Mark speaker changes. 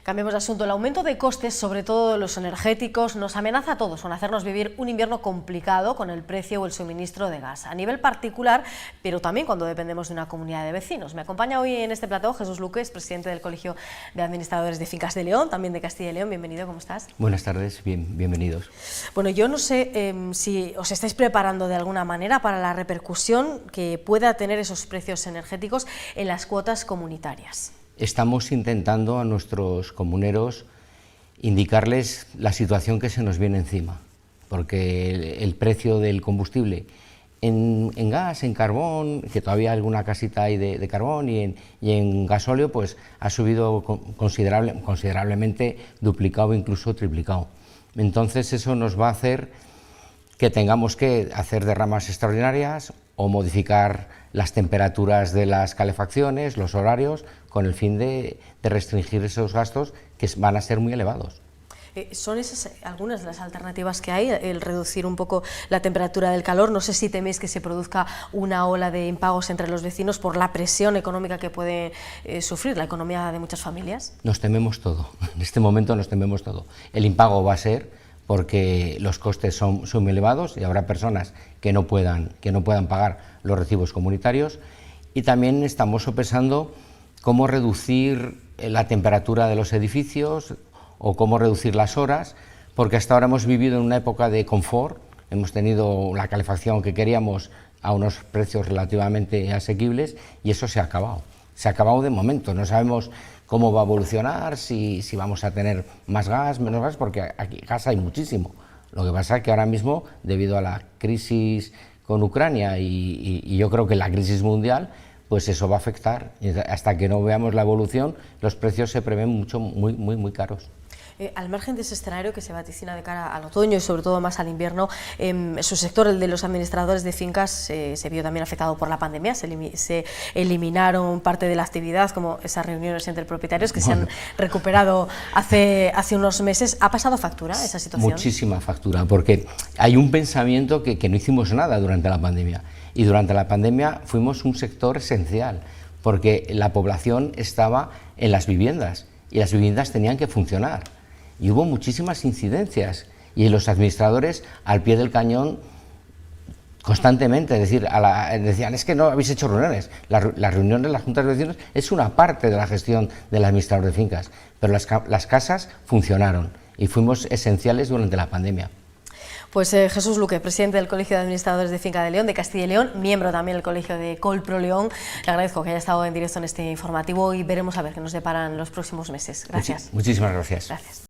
Speaker 1: Cambiemos de asunto. El aumento de costes, sobre todo los energéticos, nos amenaza a todos con hacernos vivir un invierno complicado con el precio o el suministro de gas, a nivel particular, pero también cuando dependemos de una comunidad de vecinos. Me acompaña hoy en este plató Jesús Luque, es presidente del Colegio de Administradores de Fincas de León, también de Castilla y León. Bienvenido, ¿cómo estás?
Speaker 2: Buenas tardes, bienvenidos.
Speaker 1: Bueno, yo no sé si os estáis preparando de alguna manera para la repercusión que pueda tener esos precios energéticos en las cuotas comunitarias.
Speaker 2: Estamos intentando a nuestros comuneros indicarles la situación que se nos viene encima, porque el precio del combustible en gas, en carbón, que todavía alguna casita hay de carbón, y en gasóleo, pues ha subido considerablemente, duplicado, incluso triplicado. Entonces eso nos va a hacer que tengamos que hacer derramas extraordinarias o modificar las temperaturas de las calefacciones, los horarios, con el fin de restringir esos gastos que van a ser muy elevados.
Speaker 1: ¿Son esas algunas de las alternativas que hay, el reducir un poco la temperatura del calor? No sé si teméis que se produzca una ola de impagos entre los vecinos por la presión económica que puede sufrir la economía de muchas familias.
Speaker 2: Nos tememos todo, en este momento nos tememos todo. El impago va a ser porque los costes son muy elevados y habrá personas que no puedan pagar los recibos comunitarios, y también estamos sopesando cómo reducir la temperatura de los edificios o cómo reducir las horas, porque hasta ahora hemos vivido en una época de confort, hemos tenido la calefacción que queríamos a unos precios relativamente asequibles, y eso se ha acabado. Se ha acabado de momento, no sabemos cómo va a evolucionar, si vamos a tener más gas, menos gas, porque aquí gas hay muchísimo. Lo que pasa es que ahora mismo, debido a la crisis con Ucrania y yo creo que la crisis mundial, pues eso va a afectar. Hasta que no veamos la evolución, los precios se prevén muy caros.
Speaker 1: Al margen de ese escenario que se vaticina de cara al otoño y sobre todo más al invierno, su sector, el de los administradores de fincas, se vio también afectado por la pandemia. Se eliminaron parte de la actividad, como esas reuniones entre propietarios que se han recuperado hace unos meses. ¿Ha pasado factura esa situación?
Speaker 2: Muchísima factura, porque hay un pensamiento que no hicimos nada durante la pandemia, y durante la pandemia fuimos un sector esencial, porque la población estaba en las viviendas y las viviendas tenían que funcionar. Y hubo muchísimas incidencias, y los administradores al pie del cañón constantemente, es decir, decían, es que no habéis hecho reuniones. Las reuniones, las juntas de vecinos, es una parte de la gestión del administrador de fincas, pero las casas funcionaron y fuimos esenciales durante la pandemia.
Speaker 1: Pues Jesús Luque, presidente del Colegio de Administradores de Finca de León, de Castilla y León, miembro también del Colegio de Colpro León, le agradezco que haya estado en directo en este informativo y veremos a ver qué nos deparan los próximos meses. Gracias.
Speaker 2: Muchísimas gracias.
Speaker 1: Gracias.